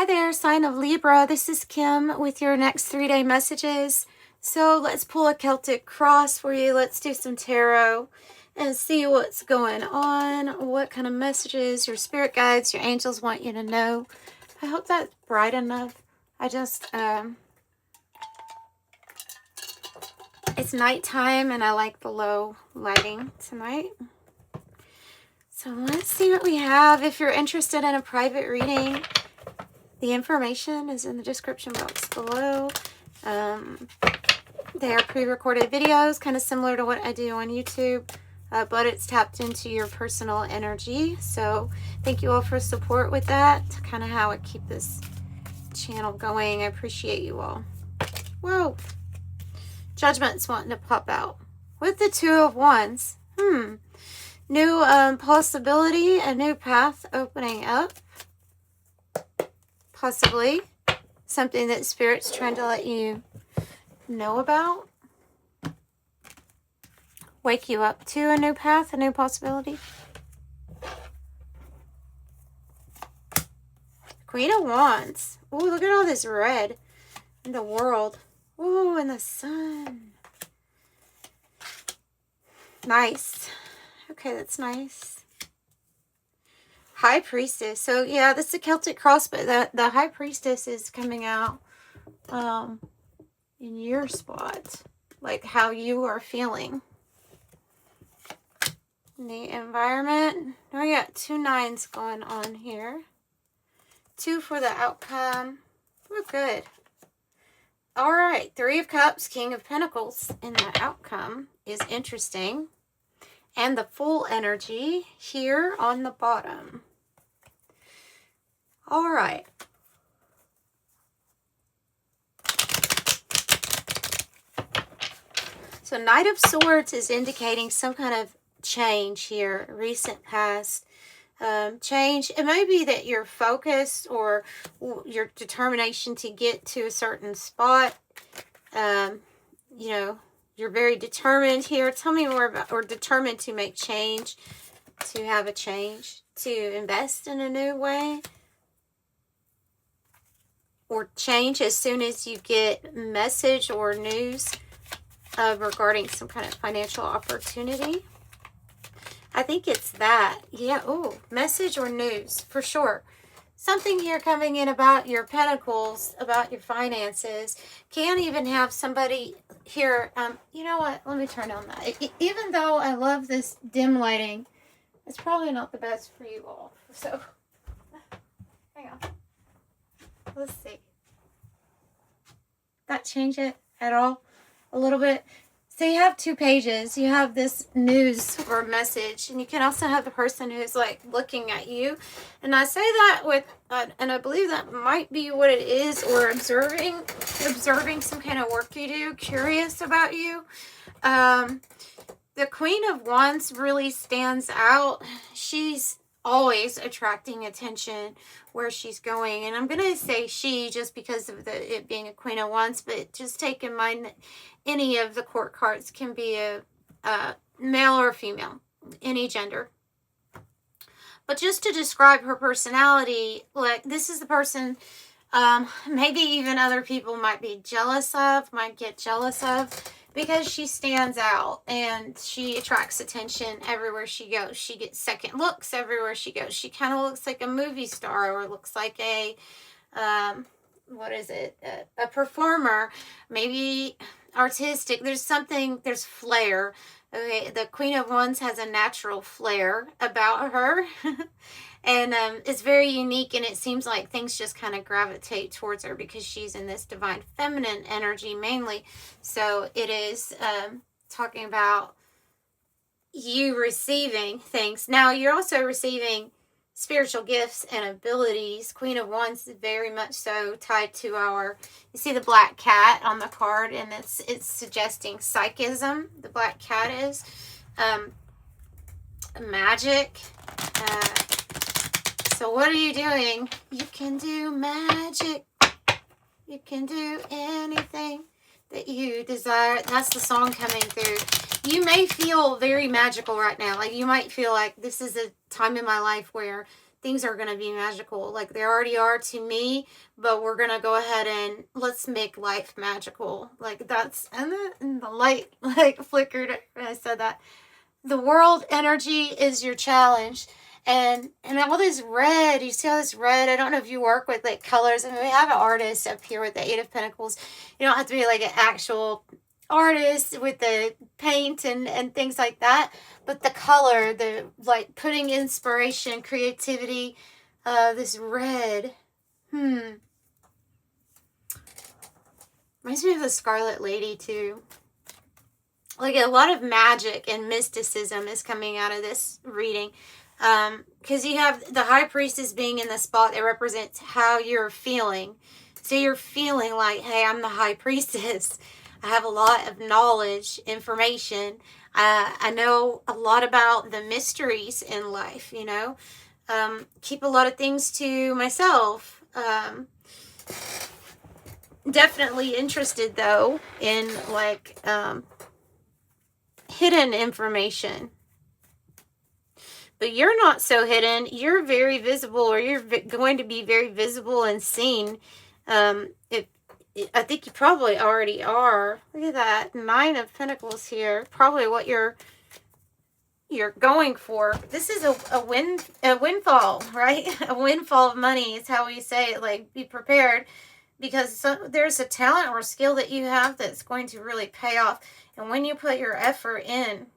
Hi there, sign of Libra. This is Kim with your next 3-day messages. So let's pull a Celtic cross for you. Let's do some tarot and see what's going on, what kind of messages your spirit guides, your angels want you to know. I hope that's bright enough. It's nighttime and I like the low lighting tonight. So let's see what we have. If you're interested in a private reading, the information is in the description box below. They are pre-recorded videos, kind of similar to what I do on YouTube, but it's tapped into your personal energy. So thank you all for support with that. It's kind of how I keep this channel going. I appreciate you all. Whoa. Judgment's wanting to pop out. With the Two of Wands. New possibility, a new path opening up. Possibly something that Spirit's trying to let you know about. Wake you up to a new path, a new possibility. Queen of Wands. Ooh, look at all this red in the world. Ooh, and the sun. Nice. Okay, that's nice. High Priestess. So yeah, this is a Celtic cross, but the High Priestess is coming out in your spot, like how you are feeling. In the environment. Now we got 2 9s going on here. 2 for the outcome. We're good. All right, 3 of Cups, King of Pentacles, and the outcome is interesting. And the full energy here on the bottom. All right. So Knight of Swords is indicating some kind of change here, recent past change. It may be that your focus or your determination to get to a certain spot, you know, you're very determined here. Tell me more about, or determined to make change, to have a change, to invest in a new way. Or change as soon as you get message or news regarding some kind of financial opportunity. I think it's that. Yeah, oh, message or news, for sure. Something here coming in about your pentacles, about your finances. Can even have somebody here. You know what? Let me turn on that. Even though I love this dim lighting, it's probably not the best for you all. So, hang on. Let's see. That change it at all? A little bit? So you have 2 pages. You have this news or message, and you can also have the person who's like looking at you. And I say that with, and I believe that might be what it is, or observing some kind of work you do, curious about you. The Queen of Wands really stands out. She's always attracting attention where she's going, and I'm gonna say she just because of it being a Queen of Wands, but just take in mind that any of the court cards can be a male or female, any gender. But just to describe her personality, like this is the person maybe even other people might get jealous of, because she stands out and she attracts attention everywhere she goes. She gets second looks everywhere she goes. She kind of looks like a movie star, or looks like a, a performer, maybe artistic. There's flair. Okay, the Queen of Wands has a natural flair about her. And it's very unique, and it seems like things just kind of gravitate towards her because she's in this divine feminine energy mainly. So it is talking about you receiving things. Now, you're also receiving spiritual gifts and abilities. Queen of Wands is very much so tied to our, you see the black cat on the card, and it's suggesting psychism. The black cat is magic. So what are you doing? You can do magic. You can do anything that you desire. That's the song coming through. You may feel very magical right now. Like you might feel like this is a time in my life where things are going to be magical. Like they already are to me, but we're going to go ahead and let's make life magical. Like that's, and the light like flickered when I said that. The world energy is your challenge. And all this red, you see all this red. I don't know if you work with like colors. I mean, we have an artist up here with the Eight of Pentacles. You don't have to be like an actual artist with the paint and things like that. But the color, the like putting inspiration, creativity, this red. Reminds me of the Scarlet Lady too. Like a lot of magic and mysticism is coming out of this reading. Because you have the High Priestess being in the spot that represents how you're feeling. So you're feeling like, hey, I'm the High Priestess. I have a lot of knowledge, information. I know a lot about the mysteries in life, you know. Keep a lot of things to myself. Definitely interested, though, in, like, hidden information. But you're not so hidden. You're very visible, or you're going to be very visible and seen. I think you probably already are. Look at that. 9 of Pentacles here. Probably what you're going for. This is a windfall, right? A windfall of money is how we say it. Like, be prepared. Because there's a talent or skill that you have that's going to really pay off. And when you put your effort in,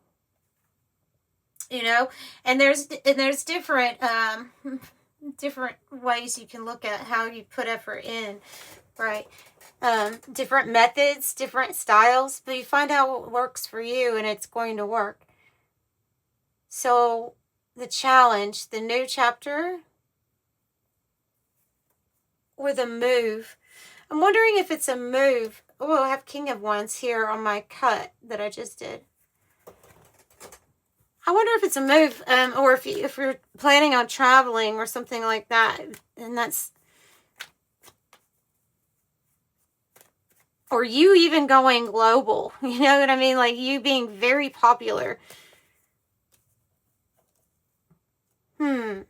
you know, and there's different different ways you can look at how you put effort in, right? Different methods, different styles, but you find out what works for you and it's going to work. So the challenge, the new chapter, or the move. I'm wondering if it's a move. Oh, I have King of Wands here on my cut that I just did. I wonder if it's a move, or if you're planning on traveling or something like that, and that's, or you even going global, you know what I mean? Like you being very popular. The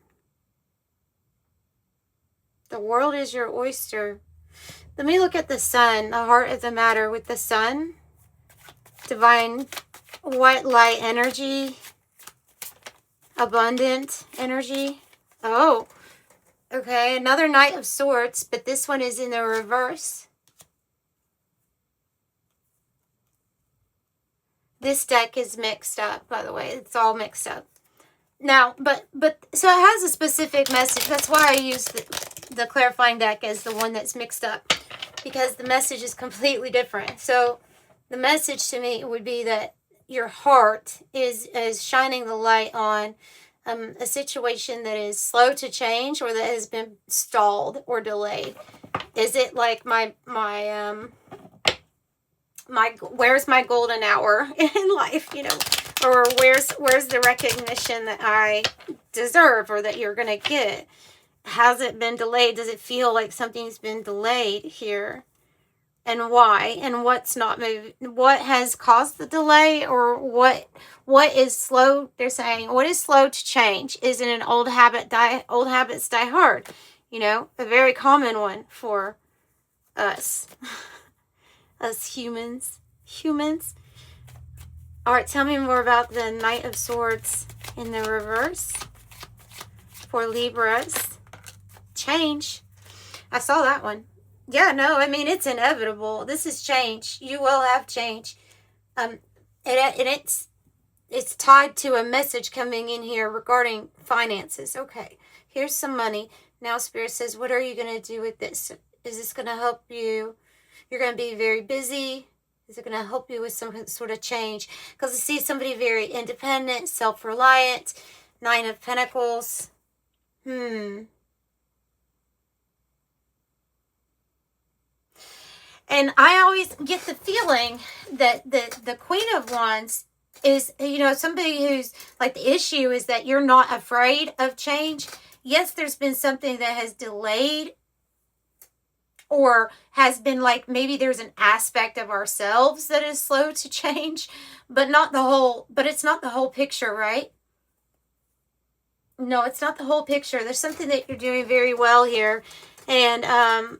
world is your oyster. Let me look at the sun, the heart of the matter with the sun. Divine white light energy. Abundant energy. Oh, okay. Another Knight of Swords, but this one is in the reverse. This deck is mixed up, by the way. It's all mixed up. Now, but so it has a specific message. That's why I use the clarifying deck as the one that's mixed up, because the message is completely different. So the message to me would be that your heart is shining the light on a situation that is slow to change or that has been stalled or delayed. Is it like my where's my golden hour in life, you know, or where's the recognition that I deserve or that you're going to get? Has it been delayed? Does it feel like something's been delayed here? And why? And what's not moving? What has caused the delay, or what is slow? They're saying, what is slow to change? Isn't an old habits die hard? You know, a very common one for us, us humans. All right, tell me more about the Knight of Swords in the reverse for Libras. Change. I saw that one. Yeah, no, I mean, it's inevitable. This is change. You will have change. And it's tied to a message coming in here regarding finances. Okay, here's some money. Now Spirit says, what are you going to do with this? Is this going to help you? You're going to be very busy. Is it going to help you with some sort of change? Because I see somebody very independent, self-reliant, 9 of Pentacles. And I always get the feeling that the Queen of Wands is, you know, somebody who's like, the issue is that you're not afraid of change. Yes, there's been something that has delayed or has been like, maybe there's an aspect of ourselves that is slow to change, but it's not the whole picture, right? No, it's not the whole picture. There's something that you're doing very well here. And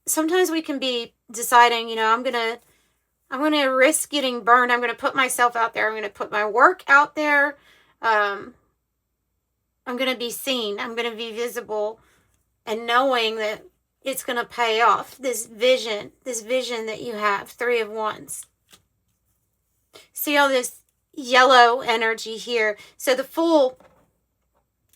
sometimes we can be deciding, you know, I'm gonna risk getting burned. I'm gonna put myself out there. I'm gonna put my work out there. I'm gonna be seen. I'm gonna be visible, and knowing that it's gonna pay off. This vision that you have, 3 of Wands. See all this yellow energy here. So the Fool,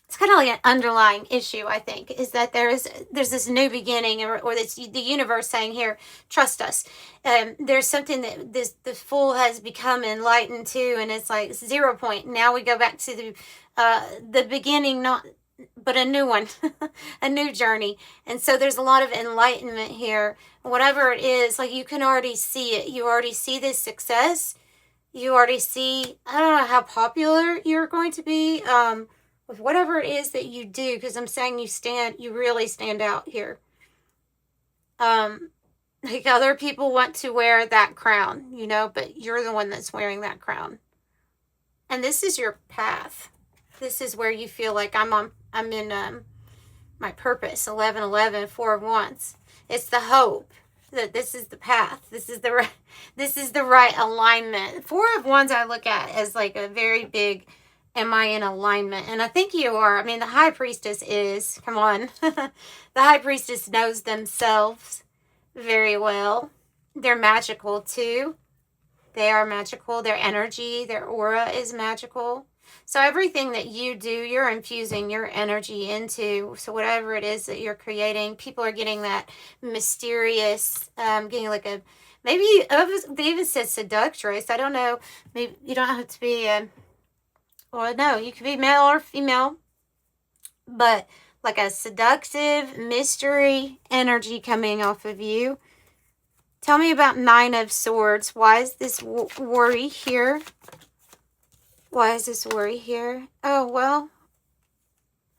it's kind of like an underlying issue, I think, is that there's this new beginning, or this, the universe saying, here, trust us. There's something that the Fool has become enlightened to, and it's like 0 point. Now we go back to the beginning, but a new one, a new journey. And so there's a lot of enlightenment here. Whatever it is, like, you can already see it. You already see this success. You already see, I don't know how popular you're going to be with whatever it is that you do, because I'm saying you really stand out here. Like, other people want to wear that crown, you know, but you're the one that's wearing that crown. And this is your path. This is where you feel like I'm in my purpose. 1111, 4 of Wands. It's the hope that this is the path. This is the right alignment. 4 of Wands I look at as like a very big, am I in alignment? And I think you are. I mean, the High Priestess is. Come on. The High Priestess knows themselves very well. They're magical too. They are magical. Their energy, their aura is magical. So everything that you do, you're infusing your energy into. So whatever it is that you're creating, people are getting that mysterious, getting like a, maybe, they even said seductress. I don't know. Maybe you don't have to be, well, no, you could be male or female, but like a seductive mystery energy coming off of you. Tell me about 9 of Swords. Why is this worry here? Why is this worry here? Oh, well,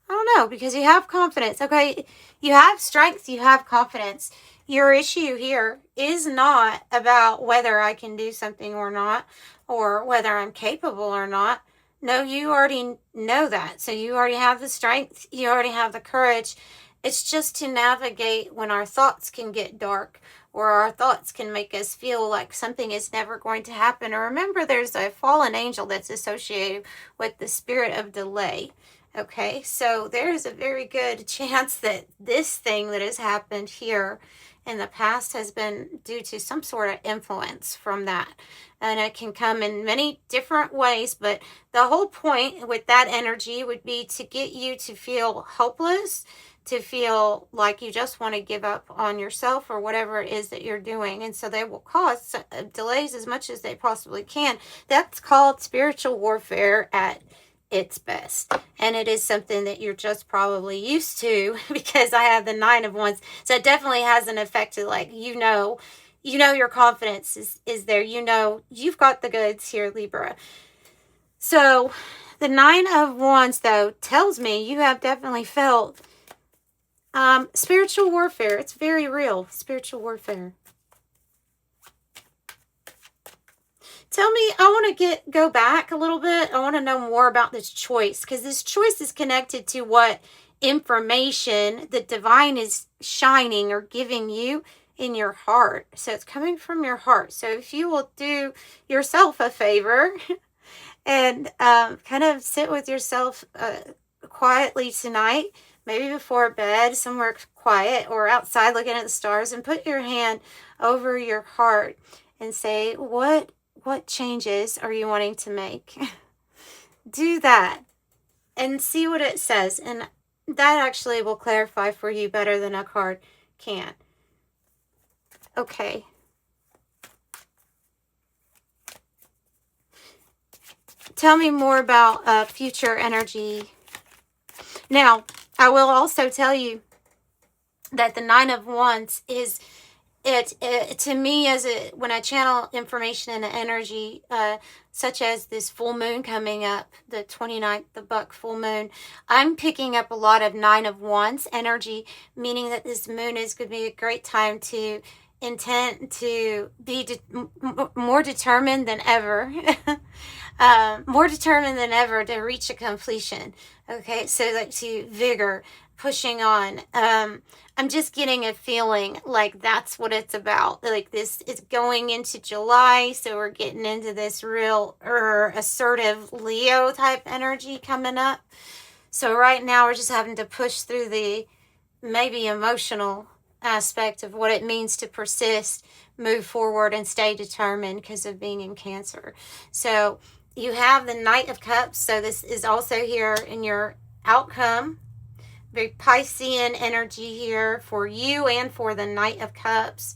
I don't know, because you have confidence. Okay, you have strength, you have confidence. Your issue here is not about whether I can do something or not, or whether I'm capable or not. No, you already know that. So you already have the strength, you already have the courage. It's just to navigate when our thoughts can get dark, or our thoughts can make us feel like something is never going to happen. Or remember, there's a fallen angel that's associated with the spirit of delay. Okay, so there's a very good chance that this thing that has happened here in the past has been due to some sort of influence from that. And it can come in many different ways, but the whole point with that energy would be to get you to feel hopeless, to feel like you just want to give up on yourself or whatever it is that you're doing. And so they will cause delays as much as they possibly can. That's called spiritual warfare at its best. And it is something that you're just probably used to, because I have the 9 of Wands. So it definitely has an effect to, like, you know your confidence is there. You know you've got the goods here, Libra. So the 9 of Wands, though, tells me you have definitely felt spiritual warfare. It's very real. Spiritual warfare. Tell me, I want to go back a little bit. I want to know more about this choice, because this choice is connected to what information the divine is shining or giving you in your heart. So it's coming from your heart. So if you will do yourself a favor and kind of sit with yourself quietly tonight, maybe before bed, somewhere quiet, or outside looking at the stars, and put your hand over your heart and say, what changes are you wanting to make? Do that and see what it says. And that actually will clarify for you better than a card can. Okay. Tell me more about future energy. Now, I will also tell you that the 9 of Wands is, it to me, when I channel information and energy, such as this full moon coming up, the 29th, the buck full moon, I'm picking up a lot of 9 of Wands energy, meaning that this moon is going to be a great time to intent to be more determined than ever. More determined than ever to reach a completion. Okay, so like to vigor, pushing on. I'm just getting a feeling like that's what it's about. Like this is going into July, so we're getting into this real assertive Leo type energy coming up. So right now we're just having to push through the maybe emotional aspect of what it means to persist, move forward, and stay determined because of being in Cancer. So you have the Knight of Cups. So this is also here in your outcome. Very Piscean energy here for you and for the Knight of Cups.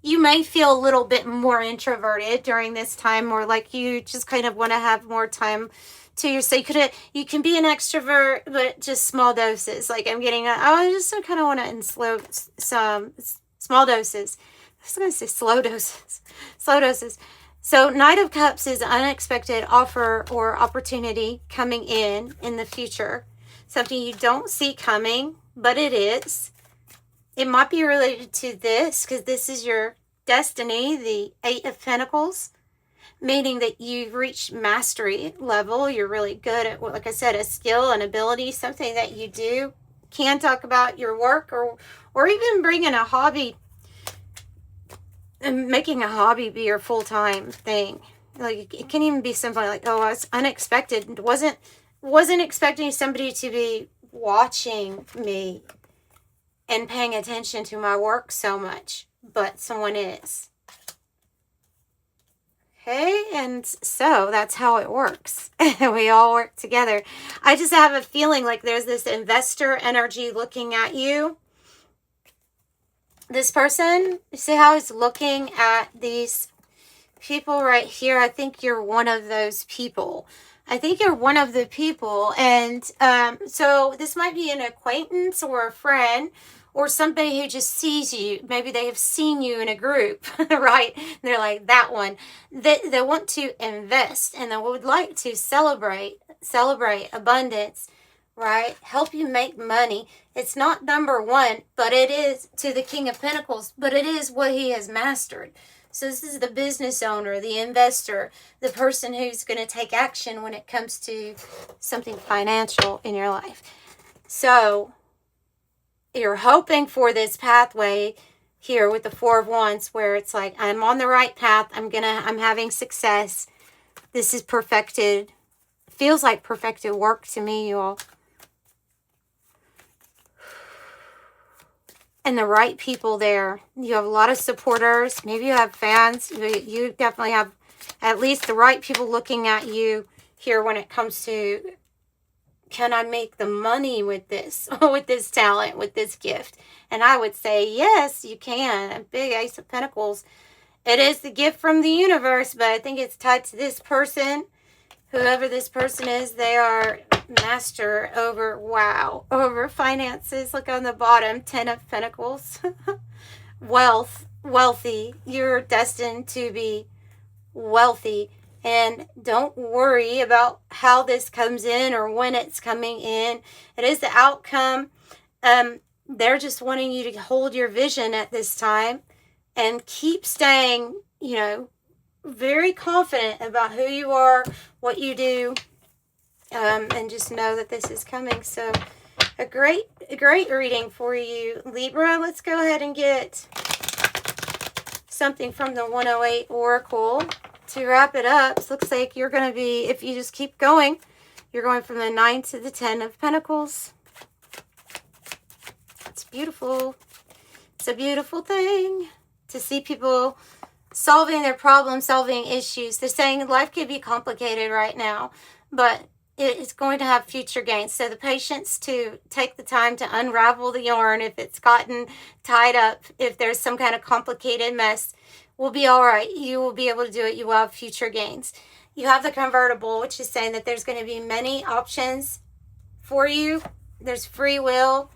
You may feel a little bit more introverted during this time, or like you just kind of want to have more time to yourself. You can be an extrovert, but just small doses. Like I'm getting, I just kind of want to in some small doses. I was going to say slow doses. Slow doses. So Knight of Cups is unexpected offer or opportunity coming in the future. Something you don't see coming, but it is. It might be related to this because this is your destiny, the Eight of Pentacles, meaning that you've reached mastery level. You're really good at, like I said, a skill, an ability, something that you do. Can talk about your work or even bringing a hobby and making a hobby be your full-time thing. Like it can even be something like, oh, I was unexpected. Wasn't expecting somebody to be watching me and paying attention to my work so much, but someone is. Okay, and so that's how it works. We all work together. I just have a feeling like there's this investor energy looking at you. This person, you see how he's looking at these people right here? I think you're one of those people. And so this might be an acquaintance or a friend or somebody who just sees you. Maybe they have seen you in a group, right? And they're like, that one. They want to invest and they would like to celebrate abundance, right? Help you make money. It's not number one, but it is to the King of Pentacles, but it is what he has mastered. So this is the business owner, the investor, the person who's going to take action when it comes to something financial in your life. So you're hoping for this pathway here with the Four of Wands where it's like, I'm on the right path. I'm having success. This is perfected. Feels like perfected work to me, you all. And the right people there. You have a lot of supporters. Maybe you have fans. You definitely have at least the right people looking at you here when it comes to, can I make the money with this, with this talent, with this gift? And I would say, yes, you can. A big Ace of Pentacles. It is the gift from the universe, but I think it's tied to this person. Whoever this person is, they are master over finances. Look on the bottom, 10 of Pentacles. Wealthy. You're destined to be wealthy. And don't worry about how this comes in or when it's coming in. It is the outcome. They're just wanting you to hold your vision at this time and keep staying, very confident about who you are, what you do, and just know that this is coming. So a great reading for you, Libra. Let's go ahead and get something from the 108 Oracle to wrap it up. It looks like you're going to be, if you just keep going, you're going from the 9 to the 10 of Pentacles. It's beautiful. It's a beautiful thing to see people solving their problems, solving issues. They're saying life could be complicated right now, but it's going to have future gains. So the patience to take the time to unravel the yarn if it's gotten tied up, if there's some kind of complicated mess, will be all right. You will be able to do it. You will have future gains. You have the convertible, which is saying that there's going to be many options for you. There's free will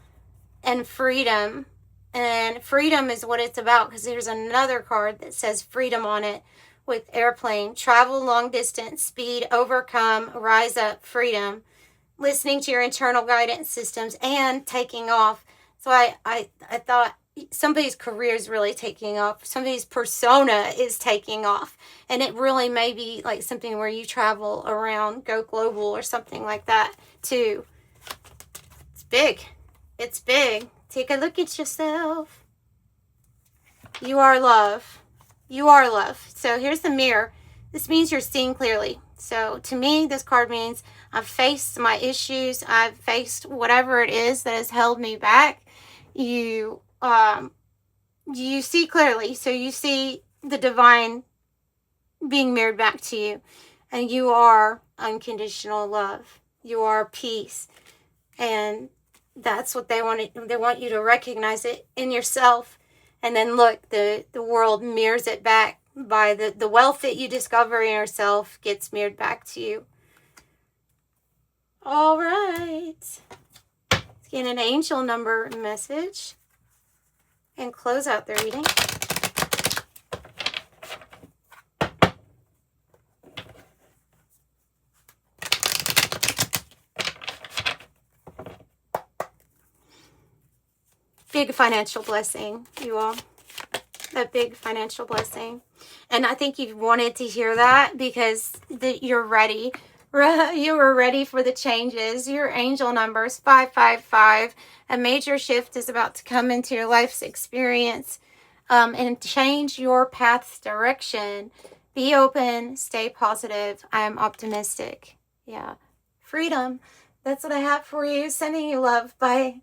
and freedom. And freedom is what it's about, because there's another card that says freedom on it with airplane. Travel long distance, speed, overcome, rise up, freedom. Listening to your internal guidance systems and taking off. So I thought somebody's career is really taking off. Somebody's persona is taking off. And it really may be like something where you travel around, go global or something like that too. It's big. It's big. Take a look at yourself. You are love. You are love. So here's the mirror. This means you're seeing clearly. So to me, this card means I've faced my issues. I've faced whatever it is that has held me back. You see clearly. So you see the divine being mirrored back to you. And you are unconditional love. You are peace. And that's what they want you to recognize it in yourself. And then look, the world mirrors it back by the wealth that you discover in yourself gets mirrored back to you. All right. Let's get an angel number message and close out the reading. Big financial blessing, you all. A big financial blessing. And I think you've wanted to hear that because you're ready. You were ready for the changes. Your angel number is 555. A major shift is about to come into your life's experience and change your path's direction. Be open. Stay positive. I am optimistic. Yeah. Freedom. That's what I have for you. Sending you love. Bye.